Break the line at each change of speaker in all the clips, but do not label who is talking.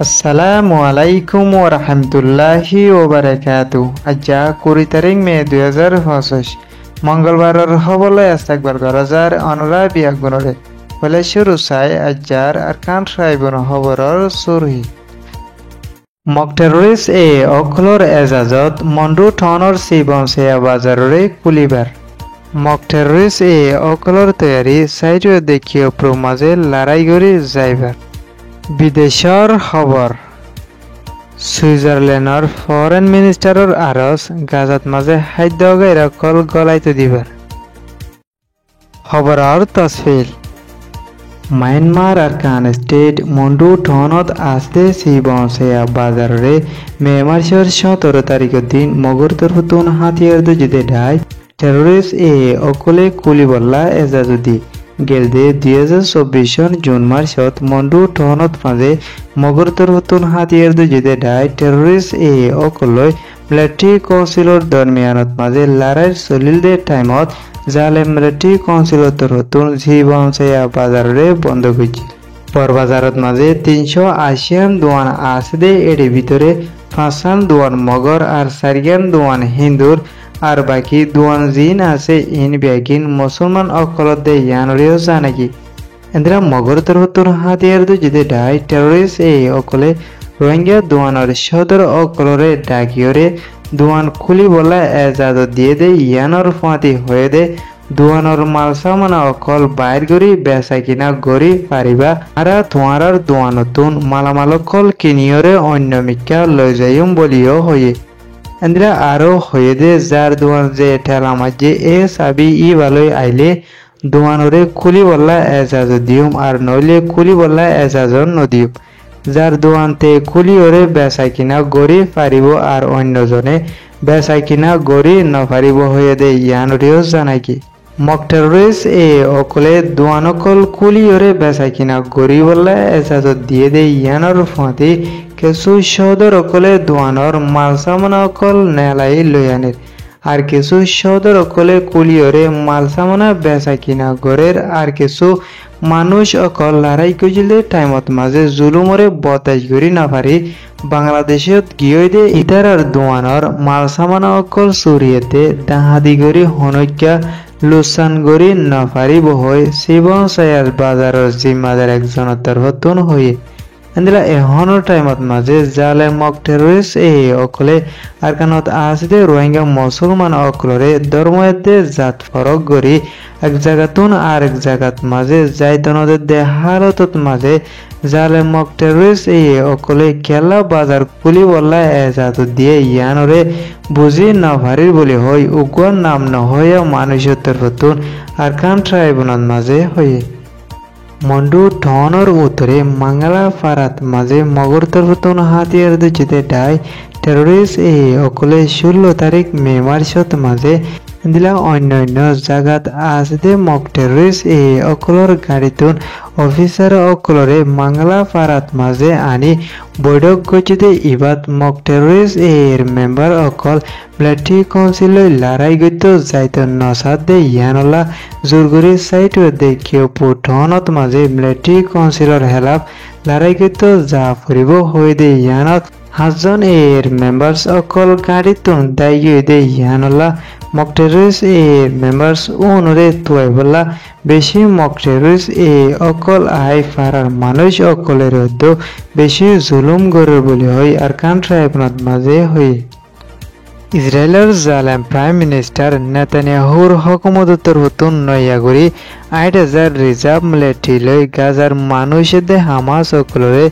আসসালামু আলাইকুম ওরহামতুল্লাহি ওবারাকাতু। আজ্জা 20 তারিখ মে 2025 মঙ্গলবারের হবলে আস্তাকবার গরজার অনরা বিয়াগুনরে বলে শুরু চাই আজ্জার আরকান সাইবন হবরর সুরহি মক টেররিস্ট অখলর এজাজত মন্ডু ঠনর সিবন সেয়া বাজাররে কুলিবার মক টেররিস্ট অখলর তৈয়ারি সাইডে দেখিও প্রমাজে লড়াই করে যাইবার বিদেশৰ খবৰ সুইজাৰলেণ্ডৰ ফৰেন মিনিষ্টাৰৰ আৰজ গাজাত মাজে খাদ্য গাইৰকল গলাইতো দিবাৰ খবৰৰ তছফিল মায়ানমাৰ আৰকান ষ্টেট মন্ডু ঠনত আস্তে সিবনসেয়া বাজাৰৰে মে মাৰ্চৰ 17 তাৰিখৰ দিন মগৰতৰ হুতুন হাতিয়াৰ দুজিতে ঢাই টেৰৰিষ্ট অকলে কুলিবল্লা এজাজুদি গেলদে 2024 জুন মার্চত মন্ডু ঠনত মাঝে মগরতর হতুন হাতিয়ার দুজিতে ঢাই টেররিস্ট অকলই মিলিটারি কাউন্সিলর দরমিয়ানত মাঝে লড়াইৰ চলিল দে টাইমত জালে মিলিটারি কাউন্সিলর হতুন জীবন সেয়া বাজারে বন্ধ হয়েছিল বরবাজারত মাঝে 380 দোয়ান আছে দে এর ভিতরে 5 দোয়ান মগর আর 4 দোয়ান হিন্দুর আর বাকি দোয়ান জিন আছে ইন ব্যাগিন মুসলমান অকলতে ইয়ানরিও জানাকি এন্দ্রা মগর তরহতুর হাতিয়ার দুজিতে ঢাই টেররিস্ট অকলে রোহিঙ্গা দোয়ানের সদর অকলরে ডাকিয়রে দোয়ান খুলি বলা এজাজত দিয়ে দে ইয়ানর ফাঁতি হয়ে দে দোয়ানর মাল সামানা অকল বাইর করি বেচা কিনা গড়ি পারিবা আর তোমার দোয়ানতুন মালামাল অকল কিনিয়রে অন্য মিকা লৈ যাইম বলিও হয়ে এন্দ্রা আরো হয়ে দে যার দোয়ান যে ঠেলা মাঝে সাবি ভালোই আইলে দোয়ানরে খুলি বললা এজাজ দিউম আর নইলে খুলি বললা এজাজন নদিউম যার দোয়ানতে খুলি ওরে বেচা কিনা গড়ি পারিব আর অন্যজনে বেচা কিনা গড়ি নপারিব হয়ে দে ইয়ানরিও জানাই কি মক টেররিস্ট অকলে দোয়ানকল খুলি ওরে বেচা কিনা গড়ি বললা এজাজত দিয়ে দে ইয়ানর ফাঁতি কিছু সদর অকলে দোয়ানর মাল সামানা অকল নেলাই লয়ানের আর কিছু সদর অকলে কুলিয়রে মাল সামানা বেচা কিনা গড়ের আর কিছু মানুষ অকল লড়াই কইলে টাইমত মাঝে জুলুমরে বতাস করি না পারি বাংলাদেশত গিয়ে দে ইতার আর দোয়ানর মাল সামানা অকল চুরিয়েতে দাহাদি করি হনক্যা লুসান করি না পারিব হয় শিবন সায়ার বাজারের জিম্মাদার একজনতার হতন হয়ে এন্দ্রা এহনৰ টাইমত মাঝে জালে মক টেররিস্ট অকলে আরকানত আসদে রোহিঙ্গা মুসলমান অকলরে ধর্মতে জাত ফরক গরি এক জায়গাতুন আর এক জায়গাত মাঝে যাইতনদের দে হালতত মাঝে জালে মক টেররিস্ট অকলে খেলা বাজার খুলি বললা এজাত দিয়ে ইয়ানরে বুঝি না ভারির বলি হয় উগ্র নাম নহয়া মানুষত্বের হতুন আরকান ট্রাইব্যুনাল মাঝে হয়ে মন্ডু ঠনর উত্তরে মাঙ্গালা ফারাত মাঝে মগরতর হতুন হাতিয়ার দুজিতে ঢাই টেররিস্ট অকলে 16 তারিখ মে মার্চত মাঝে দিলা অন্যান্য জাগাত আসদে মক টেররিস্ট অকলর গাড়িতুন অফিসার অকলরে মাঙ্গালা ফারাত মাঝে আনি বৈঠক গজিতে ইবাত মক টেররিস্ট মেম্বার অকল মিলিটারি কাউন্সিলই লড়াই গইত যাইত নসাদ দে ইয়ানলা জোরগুরি সাইট দেখিও পুঠনত মাঝে মিলিটারি কাউন্সিলর হেলাপ লড়াই গইত যা ফুরিব হয়ে দে ইয়ানত 5 জন মেম্বার্স অকল গাড়িতুন দায়ী দে ইয়ানলা মক টেররিস্ট মেম্বার্স উনরে তুয়াইবলা বেশি মক টেররিস্ট অকল আই ফারার মানুষ অকলের হয়তো বেশি জুলুম গড়ের বলি হয় আর কান ট্রাইব্যুনাল মাঝে হই ইসরায়েলের জালেম প্রাইম মিনিস্টার নেতানিয়াহুর হকুমতর হতুন নয়াগুড়ি 8,000 রিজার্ভ মিলিটারি লই গাজার মানুষের হামাস অকলরে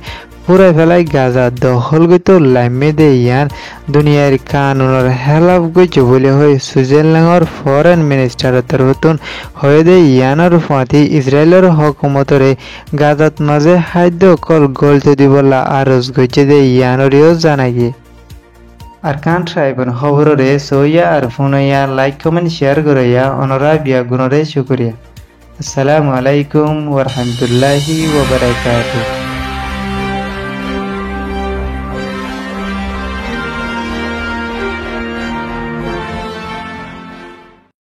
পুরাই ফেলাই গাজা দখল গইত লাইমে দে ইয়ান দুনিয়ার কানুনের হেলাফ গইছ বলে হয় সুইজারল্যান্ডর ফরেন মিনিস্টার তরফতুন হয়ে দে ইয়ানর ফাঁতি ইসরায়েলের হকুমতরে গাজাত মাঝে খাদ্য কল গলতে দিবলা আরজ গইছে দে ইয়ানরিও জানাগি আর কান ট্রাইবন খবররে সইয়া আর ফোনইয়া লাইক কমেন্ট শেয়ার করিয়া অনরা বিয়া গুণরে শুকরিয়া। আসসালামু আলাইকুম ওয়া রাহমাতুল্লাহি ওয়া বারাকাতুহু।